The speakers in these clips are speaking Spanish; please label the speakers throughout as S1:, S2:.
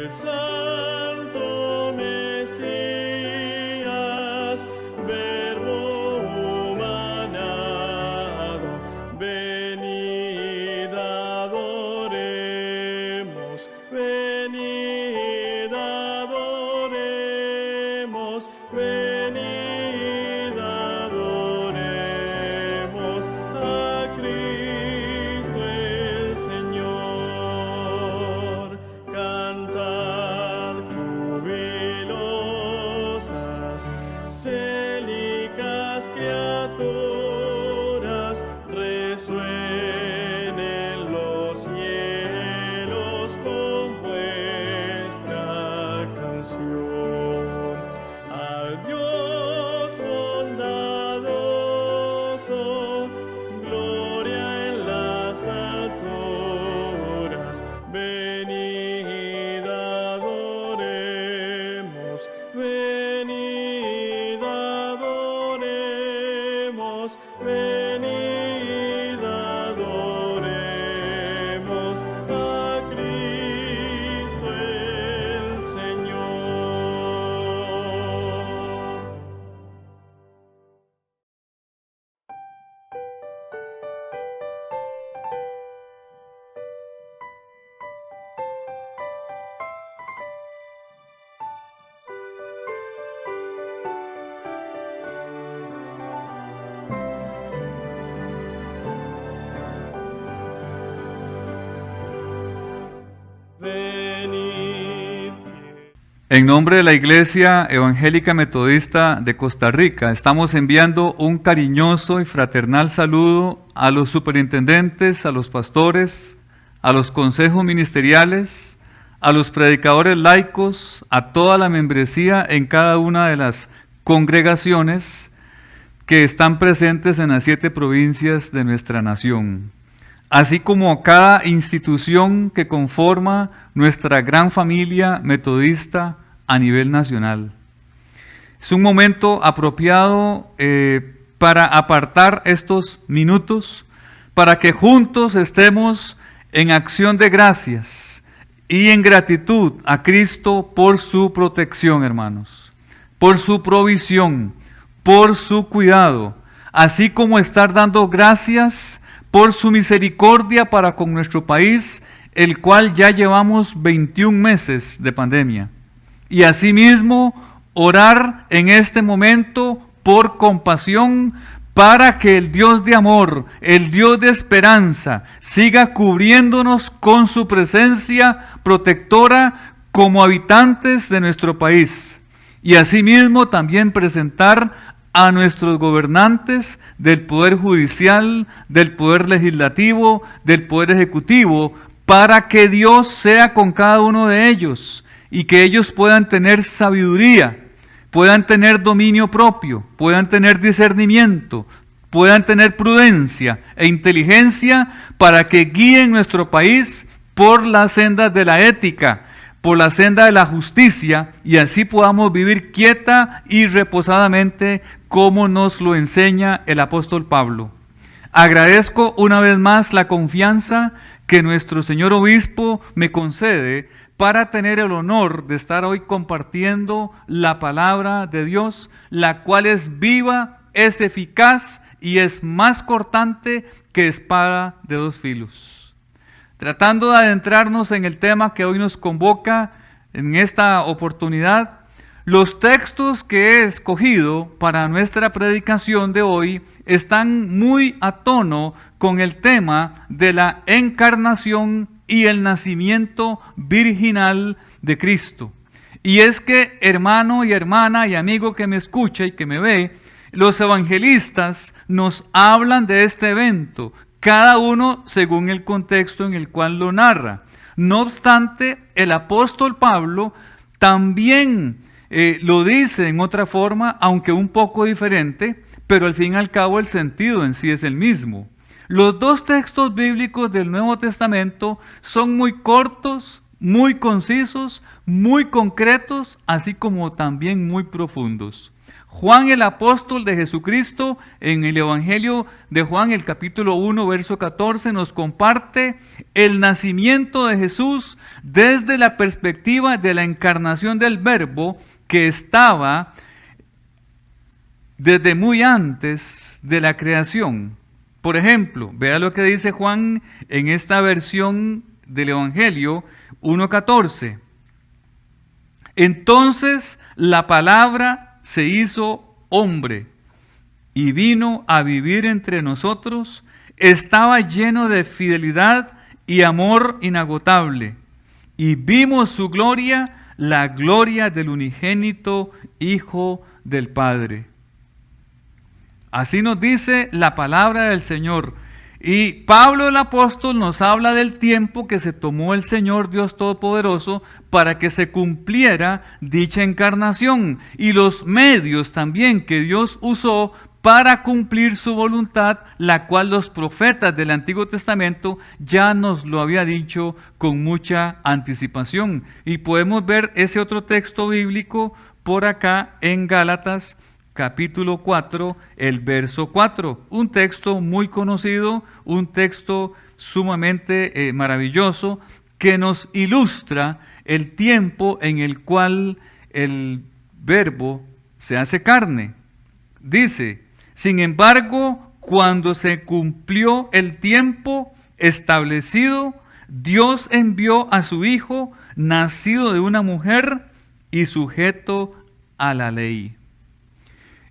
S1: Santo Mesías, Verbo humanado, venid adoremos, venid adoremos, venid adoremos a Cristo el Señor. Cantad jubilosas, célicas criaturas, resuenen los cielos con vuestra canción. Al Dios bondadoso, gloria en las alturas, venid adoremos, venid adoremos, venid adoremos a Cristo el Señor. Venid.
S2: En nombre de la Iglesia Evangélica Metodista de Costa Rica, estamos enviando un cariñoso y fraternal saludo a los superintendentes, a los pastores, a los consejos ministeriales, a los predicadores laicos, a toda la membresía en cada una de las congregaciones que están presentes en las 7 provincias de nuestra nación, así como a cada institución que conforma nuestra gran familia metodista a nivel nacional. Es un momento apropiado para apartar estos minutos, para que juntos estemos en acción de gracias y en gratitud a Cristo por su protección, hermanos, por su provisión, por su cuidado, así como estar dando gracias por su misericordia para con nuestro país, el cual ya llevamos 21 meses de pandemia. Y asimismo, orar en este momento por compasión para que el Dios de amor, el Dios de esperanza, siga cubriéndonos con su presencia protectora como habitantes de nuestro país. Y asimismo también presentar a nuestros gobernantes del Poder Judicial, del Poder Legislativo, del Poder Ejecutivo, para que Dios sea con cada uno de ellos y que ellos puedan tener sabiduría, puedan tener dominio propio, puedan tener discernimiento, puedan tener prudencia e inteligencia para que guíen nuestro país por las sendas de la ética, por la senda de la justicia, y así podamos vivir quieta y reposadamente como nos lo enseña el apóstol Pablo. Agradezco una vez más la confianza que nuestro señor obispo me concede para tener el honor de estar hoy compartiendo la palabra de Dios, la cual es viva, es eficaz y es más cortante que espada de 2 filos. Tratando de adentrarnos en el tema que hoy nos convoca en esta oportunidad, los textos que he escogido para nuestra predicación de hoy están muy a tono con el tema de la encarnación y el nacimiento virginal de Cristo. Y es que, hermano y hermana y amigo que me escucha y que me ve, los evangelistas nos hablan de este evento, cada uno según el contexto en el cual lo narra. No obstante, el apóstol Pablo también lo dice en otra forma, aunque un poco diferente, pero al fin y al cabo el sentido en sí es el mismo. Los 2 textos bíblicos del Nuevo Testamento son muy cortos, muy concisos, muy concretos, así como también muy profundos. Juan el apóstol de Jesucristo, en el Evangelio de Juan, el capítulo 1, verso 14, nos comparte el nacimiento de Jesús desde la perspectiva de la encarnación del Verbo que estaba desde muy antes de la creación. Por ejemplo, vea lo que dice Juan en esta versión del Evangelio 1:14. Entonces la palabra se hizo hombre y vino a vivir entre nosotros, estaba lleno de fidelidad y amor inagotable, y vimos su gloria, la gloria del unigénito Hijo del Padre. Así nos dice la palabra del Señor. Y Pablo el apóstol nos habla del tiempo que se tomó el Señor Dios Todopoderoso para que se cumpliera dicha encarnación y los medios también que Dios usó para cumplir su voluntad, la cual los profetas del Antiguo Testamento ya nos lo había dicho con mucha anticipación. Y podemos ver ese otro texto bíblico por acá en Gálatas capítulo 4, el verso 4, un texto muy conocido, un texto sumamente maravilloso que nos ilustra el tiempo en el cual el Verbo se hace carne. Dice, sin embargo, cuando se cumplió el tiempo establecido, Dios envió a su Hijo, nacido de una mujer y sujeto a la ley.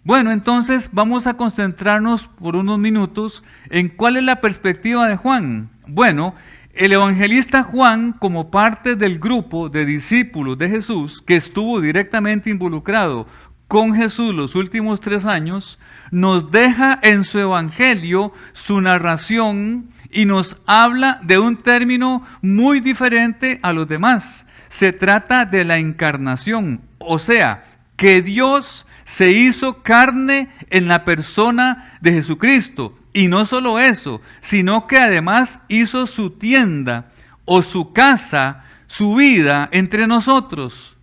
S2: Bueno, entonces vamos a concentrarnos por unos minutos en cuál es la perspectiva de Juan. Bueno, el evangelista Juan, como parte del grupo de discípulos de Jesús, que estuvo directamente involucrado con Jesús los últimos 3 años, nos deja en su evangelio su narración y nos habla de un término muy diferente a los demás. Se trata de la encarnación, o sea, que Dios se hizo carne en la persona de Jesucristo. Y no solo eso, sino que además hizo su tienda o su casa, su vida entre nosotros.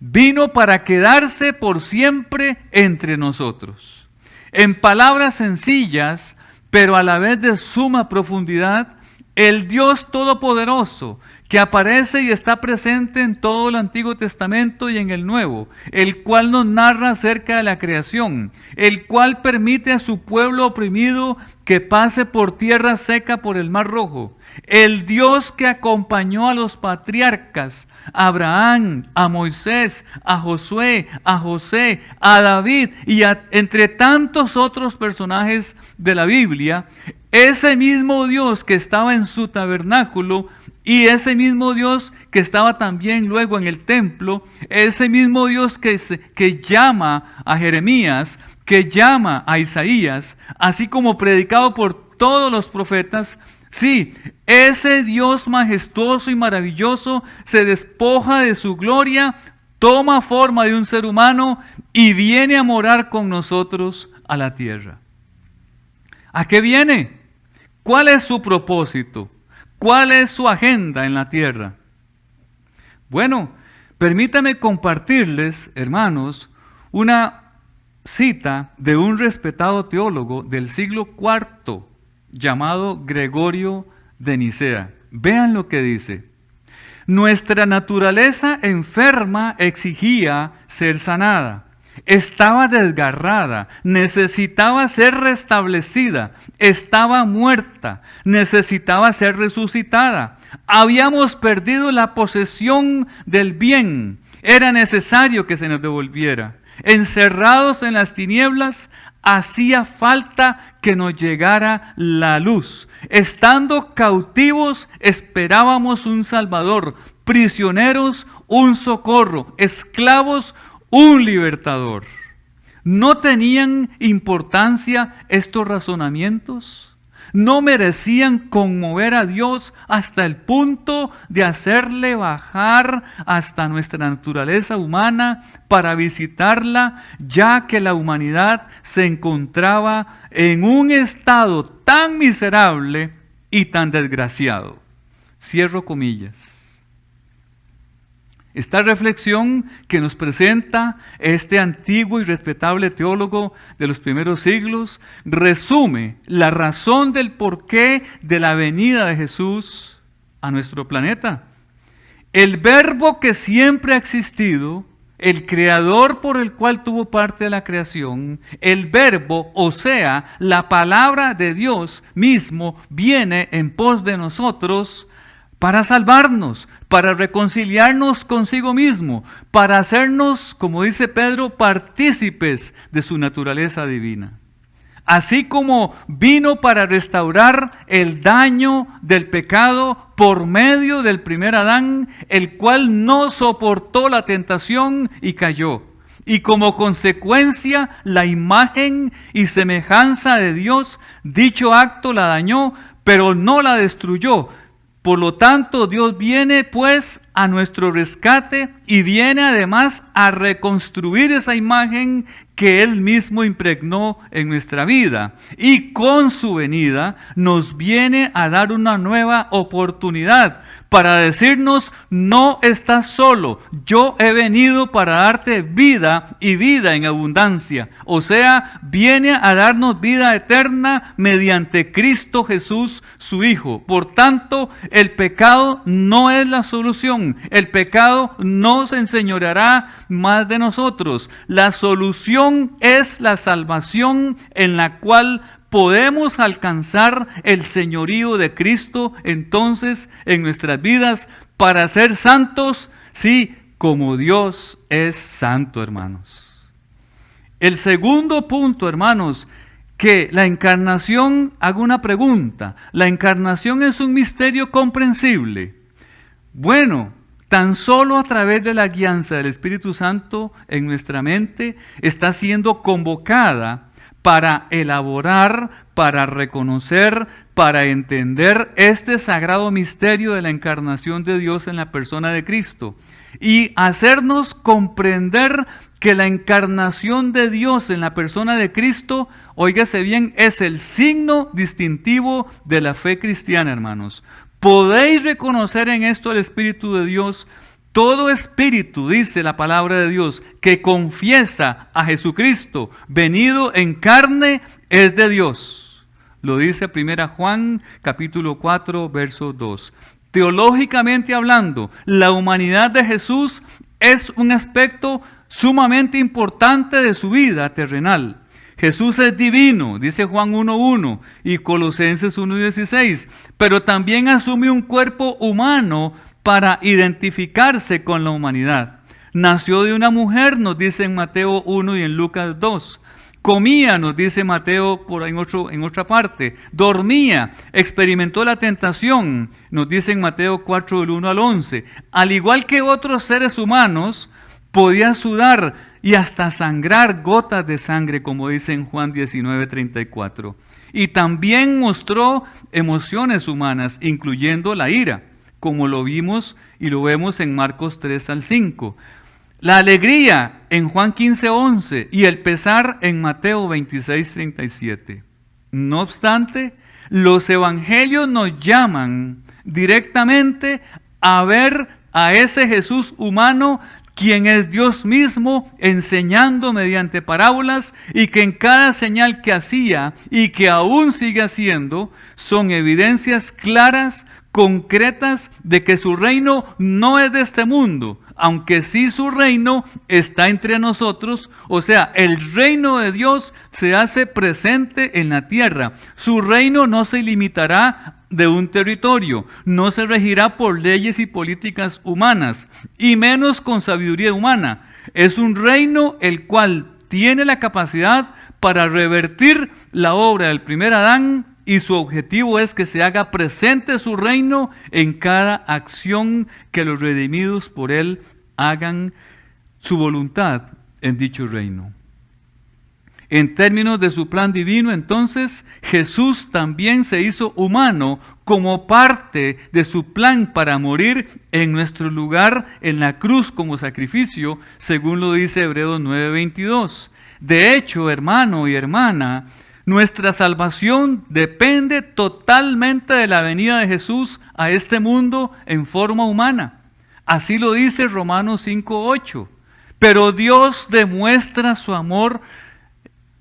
S2: Vino para quedarse por siempre entre nosotros. En palabras sencillas, pero a la vez de suma profundidad, el Dios Todopoderoso, que aparece y está presente en todo el Antiguo Testamento y en el Nuevo, el cual nos narra acerca de la creación, el cual permite a su pueblo oprimido que pase por tierra seca por el Mar Rojo, el Dios que acompañó a los patriarcas, a Abraham, a Moisés, a Josué, a José, a David y entre tantos otros personajes de la Biblia, ese mismo Dios que estaba en su tabernáculo y ese mismo Dios que estaba también luego en el templo, ese mismo Dios que llama a Jeremías, que llama a Isaías, así como predicado por todos los profetas, sí, ese Dios majestuoso y maravilloso se despoja de su gloria, toma forma de un ser humano y viene a morar con nosotros a la tierra. ¿A qué viene? ¿Cuál es su propósito? ¿Cuál es su agenda en la tierra? Bueno, permítame compartirles, hermanos, una cita de un respetado teólogo del siglo IV llamado Gregorio de Nicea. Vean lo que dice. Nuestra naturaleza enferma exigía ser sanada. Estaba desgarrada, necesitaba ser restablecida, estaba muerta, necesitaba ser resucitada. Habíamos perdido la posesión del bien, era necesario que se nos devolviera. Encerrados en las tinieblas, hacía falta que nos llegara la luz. Estando cautivos, esperábamos un Salvador, prisioneros, un socorro, esclavos, un libertador. ¿No tenían importancia estos razonamientos? ¿No merecían conmover a Dios hasta el punto de hacerle bajar hasta nuestra naturaleza humana para visitarla, ya que la humanidad se encontraba en un estado tan miserable y tan desgraciado? Cierro comillas. Esta reflexión que nos presenta este antiguo y respetable teólogo de los primeros siglos resume la razón del porqué de la venida de Jesús a nuestro planeta. El verbo que siempre ha existido, el creador por el cual tuvo parte de la creación, el verbo, o sea, la palabra de Dios mismo, viene en pos de nosotros para salvarnos, para reconciliarnos consigo mismo, para hacernos, como dice Pedro, partícipes de su naturaleza divina. Así como vino para restaurar el daño del pecado por medio del primer Adán, el cual no soportó la tentación y cayó. Y como consecuencia, la imagen y semejanza de Dios, dicho acto la dañó, pero no la destruyó. Por lo tanto, Dios viene pues a nuestro rescate y viene además a reconstruir esa imagen que Él mismo impregnó en nuestra vida. Y con su venida nos viene a dar una nueva oportunidad para decirnos: no estás solo, yo he venido para darte vida y vida en abundancia. O sea, viene a darnos vida eterna mediante Cristo Jesús, su Hijo. Por tanto, el pecado no es la solución. El pecado no se enseñoreará más de nosotros. La solución es la salvación en la cual podemos alcanzar el señorío de Cristo entonces en nuestras vidas para ser santos, sí, como Dios es santo, hermanos. El segundo punto, hermanos, que la encarnación, hago una pregunta, ¿la encarnación es un misterio comprensible? Bueno, tan solo a través de la guianza del Espíritu Santo en nuestra mente está siendo convocada para elaborar, para reconocer, para entender este sagrado misterio de la encarnación de Dios en la persona de Cristo y hacernos comprender que la encarnación de Dios en la persona de Cristo, óigase bien, es el signo distintivo de la fe cristiana, hermanos. Podéis reconocer en esto el Espíritu de Dios. Todo espíritu, dice la palabra de Dios, que confiesa a Jesucristo venido en carne, es de Dios. Lo dice 1 Juan capítulo 4, verso 2. Teológicamente hablando, la humanidad de Jesús es un aspecto sumamente importante de su vida terrenal. Jesús es divino, dice Juan 1:1 y Colosenses 1:16, pero también asume un cuerpo humano para identificarse con la humanidad. Nació de una mujer, nos dice en Mateo 1 y en Lucas 2. Comía, nos dice Mateo por ahí en otra parte. Dormía, experimentó la tentación, nos dice en Mateo 4 del 1 al 11. Al igual que otros seres humanos, podía sudar y hasta sangrar gotas de sangre, como dice en Juan 19:34. Y también mostró emociones humanas, incluyendo la ira, como lo vimos y lo vemos en Marcos 3 al 5. La alegría en Juan 15:11 y el pesar en Mateo 26:37. No obstante, los evangelios nos llaman directamente a ver a ese Jesús humano, quien es Dios mismo, enseñando mediante parábolas, y que en cada señal que hacía y que aún sigue haciendo son evidencias claras, concretas de que su reino no es de este mundo, aunque sí su reino está entre nosotros. O sea, el reino de Dios se hace presente en la tierra. Su reino no se limitará de un territorio, no se regirá por leyes y políticas humanas, y menos con sabiduría humana. Es un reino el cual tiene la capacidad para revertir la obra del primer Adán, y su objetivo es que se haga presente su reino en cada acción que los redimidos por él hagan su voluntad en dicho reino. En términos de su plan divino, entonces, Jesús también se hizo humano como parte de su plan para morir en nuestro lugar en la cruz como sacrificio, según lo dice Hebreos 9:22. De hecho, hermano y hermana, nuestra salvación depende totalmente de la venida de Jesús a este mundo en forma humana. Así lo dice Romanos 5:8. Pero Dios demuestra su amor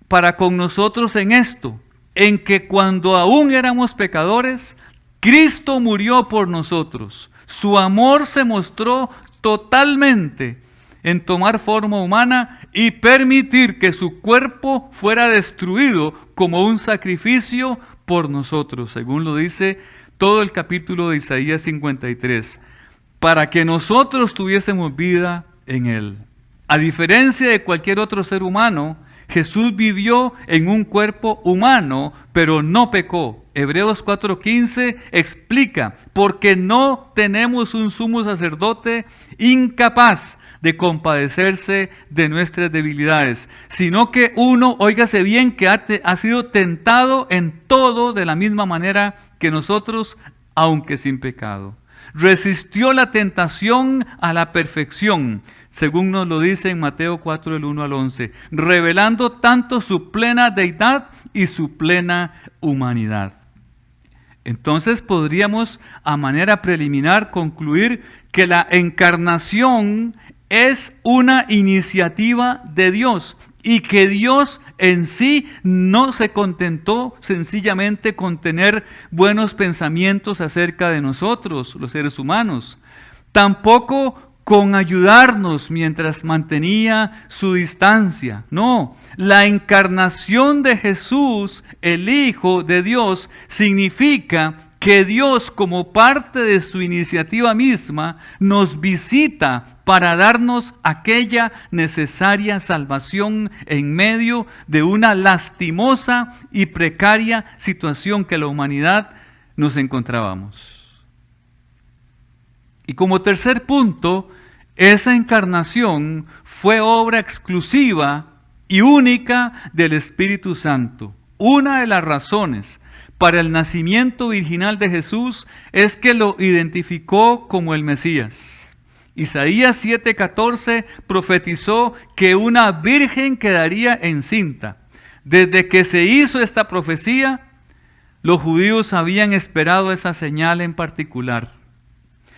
S2: para con nosotros en esto, en que cuando aún éramos pecadores, Cristo murió por nosotros. Su amor se mostró totalmente en tomar forma humana y permitir que su cuerpo fuera destruido como un sacrificio por nosotros, según lo dice todo el capítulo de Isaías 53, para que nosotros tuviésemos vida en él. A diferencia de cualquier otro ser humano, Jesús vivió en un cuerpo humano, pero no pecó. Hebreos 4:15 explica, porque no tenemos un sumo sacerdote incapaz de compadecerse de nuestras debilidades, sino que uno, óigase bien, que ha sido tentado en todo de la misma manera que nosotros, aunque sin pecado. Resistió la tentación a la perfección, según nos lo dice en Mateo 4, del 1 al 11, revelando tanto su plena deidad y su plena humanidad. Entonces podríamos, a manera preliminar, concluir que la encarnación es una iniciativa de Dios y que Dios en sí no se contentó sencillamente con tener buenos pensamientos acerca de nosotros, los seres humanos. Tampoco con ayudarnos mientras mantenía su distancia. No, la encarnación de Jesús, el Hijo de Dios, significa que Dios, como parte de su iniciativa misma, nos visita para darnos aquella necesaria salvación en medio de una lastimosa y precaria situación que la humanidad nos encontrábamos. Y como tercer punto, esa encarnación fue obra exclusiva y única del Espíritu Santo. Una de las razones para el nacimiento virginal de Jesús es que lo identificó como el Mesías. Isaías 7:14 profetizó que una virgen quedaría encinta. Desde que se hizo esta profecía, los judíos habían esperado esa señal en particular.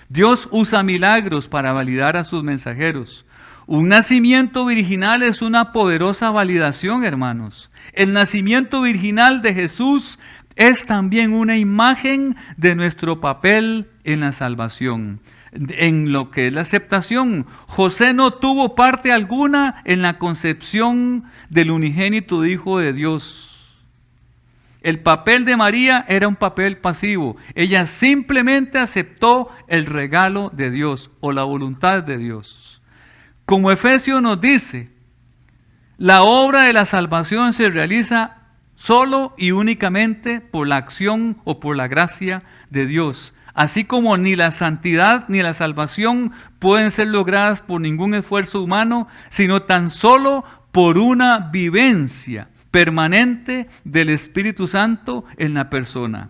S2: Dios usa milagros para validar a sus mensajeros. Un nacimiento virginal es una poderosa validación, hermanos. El nacimiento virginal de Jesús es también una imagen de nuestro papel en la salvación, en lo que es la aceptación. José no tuvo parte alguna en la concepción del unigénito Hijo de Dios. El papel de María era un papel pasivo. Ella simplemente aceptó el regalo de Dios o la voluntad de Dios. Como Efesios nos dice, la obra de la salvación se realiza solo y únicamente por la acción o por la gracia de Dios. Así como ni la santidad ni la salvación pueden ser logradas por ningún esfuerzo humano, sino tan solo por una vivencia permanente del Espíritu Santo en la persona.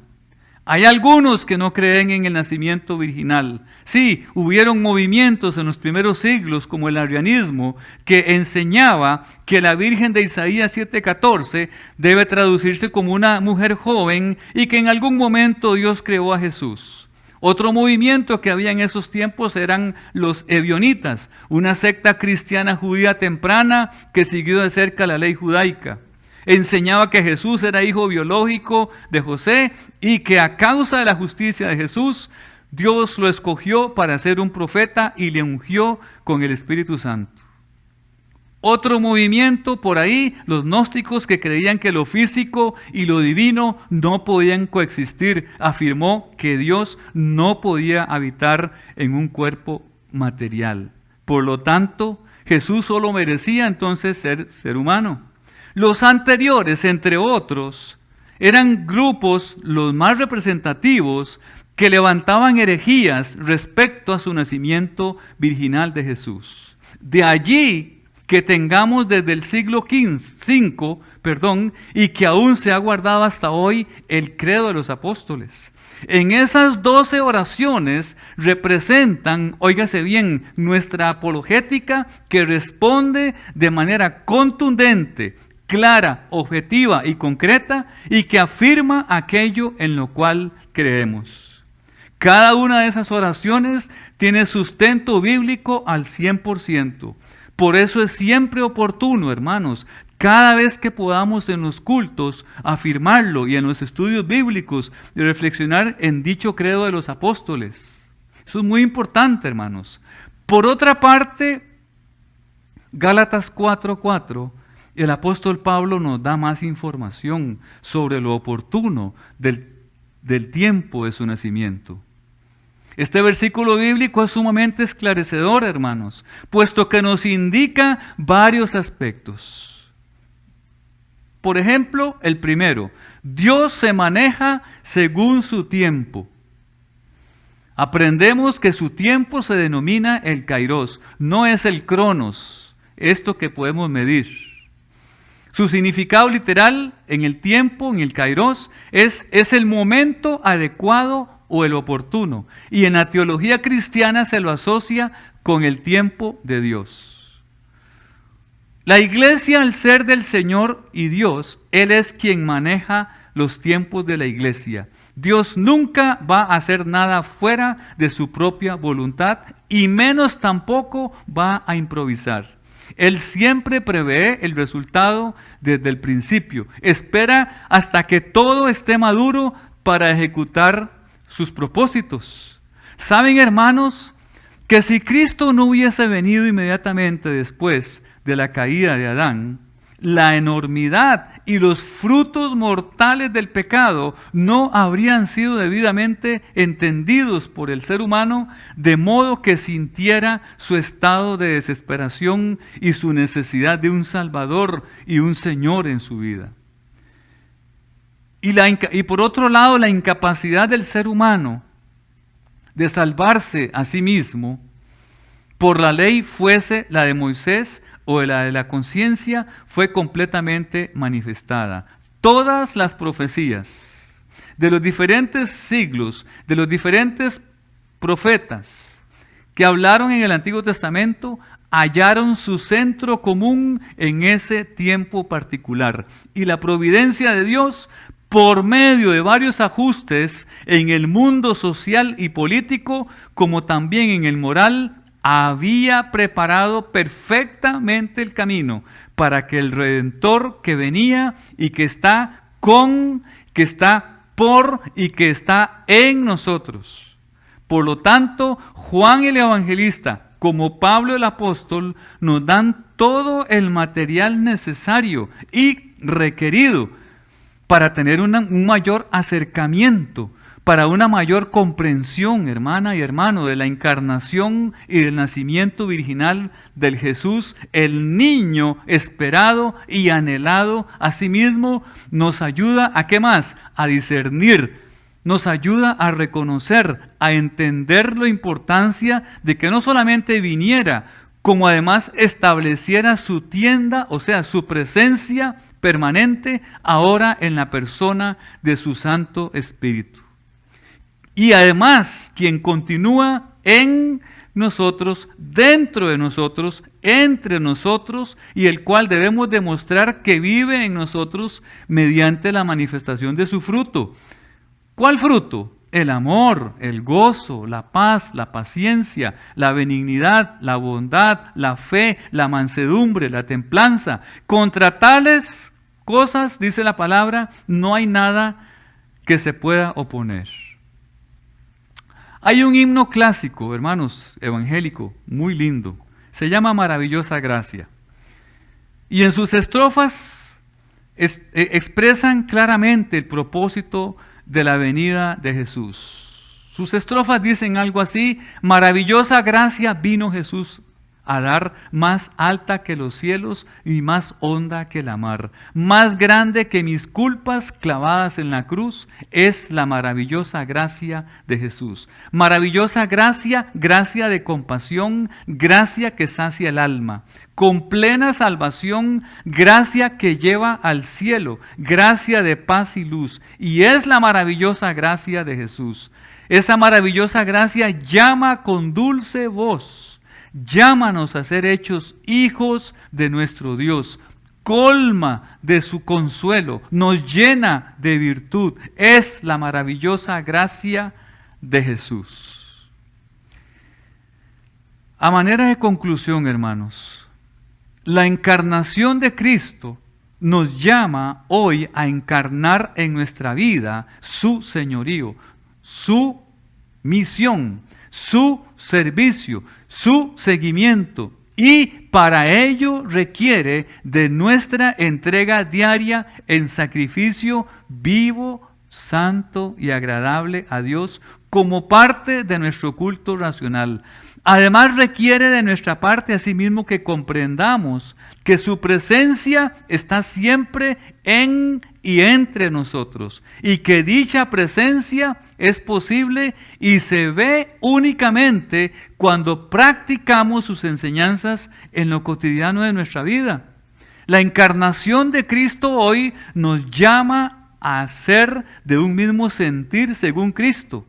S2: Hay algunos que no creen en el nacimiento virginal. Sí, hubieron movimientos en los primeros siglos, como el arrianismo, que enseñaba que la Virgen de Isaías 7:14 debe traducirse como una mujer joven y que en algún momento Dios creó a Jesús. Otro movimiento que había en esos tiempos eran los ebionitas, una secta cristiana judía temprana que siguió de cerca la ley judaica. Enseñaba que Jesús era hijo biológico de José y que a causa de la justicia de Jesús, Dios lo escogió para ser un profeta y le ungió con el Espíritu Santo. Otro movimiento por ahí, los gnósticos que creían que lo físico y lo divino no podían coexistir, afirmó que Dios no podía habitar en un cuerpo material. Por lo tanto, Jesús solo merecía entonces ser humano. Los anteriores, entre otros, eran grupos los más representativos que levantaban herejías respecto a su nacimiento virginal de Jesús. De allí que tengamos desde el siglo V, y que aún se ha guardado hasta hoy el credo de los apóstoles. En esas 12 oraciones representan, óigase bien, nuestra apologética que responde de manera contundente, clara, objetiva y concreta, y que afirma aquello en lo cual creemos. Cada una de esas oraciones tiene sustento bíblico al 100%. Por eso es siempre oportuno, hermanos, cada vez que podamos en los cultos afirmarlo y en los estudios bíblicos y reflexionar en dicho credo de los apóstoles. Eso es muy importante, hermanos. Por otra parte, Gálatas 4:4, el apóstol Pablo nos da más información sobre lo oportuno del tiempo de su nacimiento. Este versículo bíblico es sumamente esclarecedor, hermanos, puesto que nos indica varios aspectos. Por ejemplo, el primero, Dios se maneja según su tiempo. Aprendemos que su tiempo se denomina el kairos, no es el cronos, esto que podemos medir. Su significado literal en el tiempo, en el kairos, es el momento adecuado o el oportuno. Y en la teología cristiana se lo asocia con el tiempo de Dios. La iglesia, al ser del Señor y Dios, Él es quien maneja los tiempos de la iglesia. Dios nunca va a hacer nada fuera de su propia voluntad y menos tampoco va a improvisar. Él siempre prevé el resultado desde el principio. Espera hasta que todo esté maduro para ejecutar sus propósitos. ¿Saben, hermanos, que si Cristo no hubiese venido inmediatamente después de la caída de Adán, la enormidad y los frutos mortales del pecado no habrían sido debidamente entendidos por el ser humano, de modo que sintiera su estado de desesperación y su necesidad de un Salvador y un Señor en su vida? Y por otro lado, la incapacidad del ser humano de salvarse a sí mismo por la ley, fuese la de Moisés o la de la conciencia, fue completamente manifestada. Todas las profecías de los diferentes siglos, de los diferentes profetas que hablaron en el Antiguo Testamento, hallaron su centro común en ese tiempo particular. Y la providencia de Dios, por medio de varios ajustes en el mundo social y político, como también en el moral, había preparado perfectamente el camino para que el Redentor que venía y que está por y que está en nosotros. Por lo tanto, Juan el Evangelista, como Pablo el Apóstol, nos dan todo el material necesario y requerido para tener un mayor acercamiento, para una mayor comprensión, hermana y hermano, de la encarnación y del nacimiento virginal del Jesús, el niño esperado y anhelado. Asimismo, nos ayuda a ¿qué más? A discernir, nos ayuda a reconocer, a entender la importancia de que no solamente viniera, como además estableciera su tienda, o sea, su presencia permanente ahora en la persona de su Santo Espíritu. Y además, quien continúa en nosotros, dentro de nosotros, entre nosotros, y el cual debemos demostrar que vive en nosotros mediante la manifestación de su fruto. ¿Cuál fruto? El amor, el gozo, la paz, la paciencia, la benignidad, la bondad, la fe, la mansedumbre, la templanza. Contra tales cosas, dice la palabra, no hay nada que se pueda oponer. Hay un himno clásico, hermanos, evangélico, muy lindo. Se llama Maravillosa Gracia. Y en sus estrofas expresan claramente el propósito de la venida de Jesús. Sus estrofas dicen algo así: maravillosa gracia vino Jesús a dar, más alta que los cielos y más honda que la mar. Más grande que mis culpas clavadas en la cruz es la maravillosa gracia de Jesús. Maravillosa gracia, gracia de compasión, gracia que sacia el alma. Con plena salvación, gracia que lleva al cielo, gracia de paz y luz. Y es la maravillosa gracia de Jesús. Esa maravillosa gracia llama con dulce voz. Llámanos a ser hechos hijos de nuestro Dios. Colma de su consuelo, nos llena de virtud. Es la maravillosa gracia de Jesús. A manera de conclusión, hermanos, la encarnación de Cristo nos llama hoy a encarnar en nuestra vida su señorío, su misión, su servicio, su seguimiento. Y para ello requiere de nuestra entrega diaria en sacrificio vivo, santo y agradable a Dios como parte de nuestro culto racional. Además requiere de nuestra parte asimismo que comprendamos que su presencia está siempre en y entre nosotros y que dicha presencia es posible y se ve únicamente cuando practicamos sus enseñanzas en lo cotidiano de nuestra vida. La encarnación de Cristo hoy nos llama a ser de un mismo sentir según Cristo.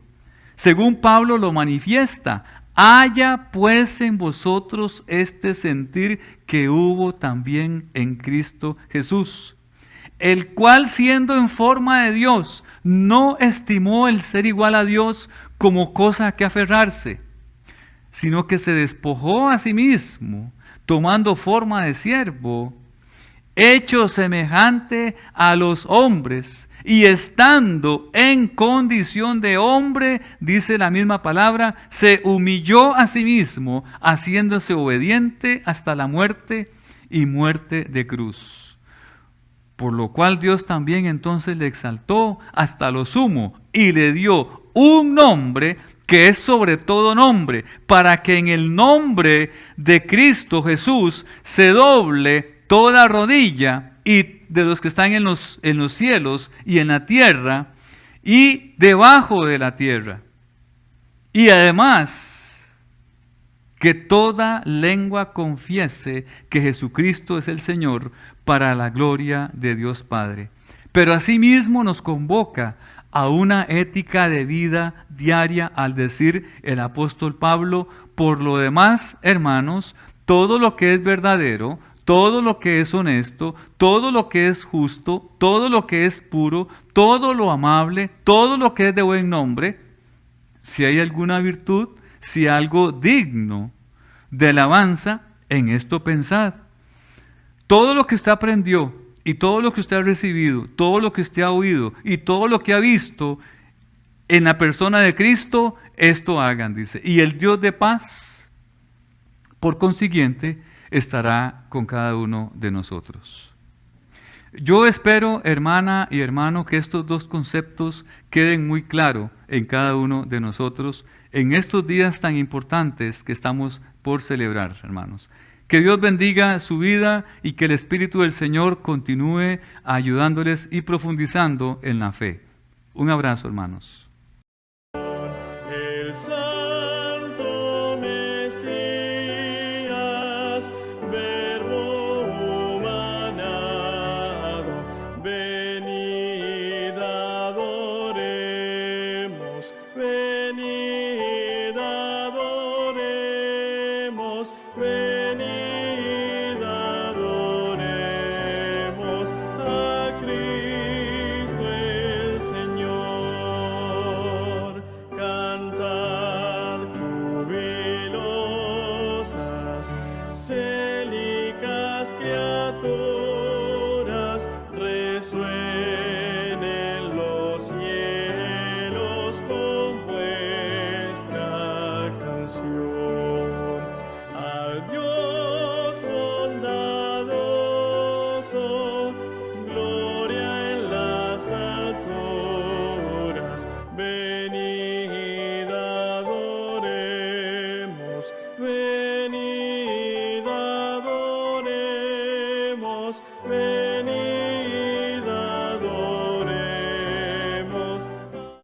S2: Según Pablo lo manifiesta, haya pues en vosotros este sentir que hubo también en Cristo Jesús, el cual siendo en forma de Dios, no estimó el ser igual a Dios como cosa a que aferrarse, sino que se despojó a sí mismo, tomando forma de siervo, hecho semejante a los hombres, y estando en condición de hombre, dice la misma palabra, se humilló a sí mismo, haciéndose obediente hasta la muerte y muerte de cruz. Por lo cual Dios también entonces le exaltó hasta lo sumo y le dio un nombre que es sobre todo nombre, para que en el nombre de Cristo Jesús se doble toda rodilla y de los que están en los cielos y en la tierra y debajo de la tierra. Y además, que toda lengua confiese que Jesucristo es el Señor para la gloria de Dios Padre. Pero asimismo nos convoca a una ética de vida diaria al decir el apóstol Pablo, por lo demás, hermanos, todo lo que es verdadero, todo lo que es honesto, todo lo que es justo, todo lo que es puro, todo lo amable, todo lo que es de buen nombre, si hay alguna virtud, si algo digno de alabanza, en esto pensad. Todo lo que usted aprendió y todo lo que usted ha recibido, todo lo que usted ha oído y todo lo que ha visto en la persona de Cristo, esto hagan, dice. Y el Dios de paz, por consiguiente, estará con cada uno de nosotros. Yo espero, hermana y hermano, que estos dos conceptos queden muy claros en cada uno de nosotros en estos días tan importantes que estamos por celebrar, hermanos. Que Dios bendiga su vida y que el Espíritu del Señor continúe ayudándoles y profundizando en la fe. Un abrazo, hermanos.
S1: El Santo Mesías, Verbo humanado, venid adoremos, venid adoremos, venid adoremos a Cristo el Señor. Cantad jubilosas, célicas criaturas, resuenen los cielos con vuestra canción. Al Dios bondadoso, gloria en las alturas, venid adoremos, venid adoremos, venid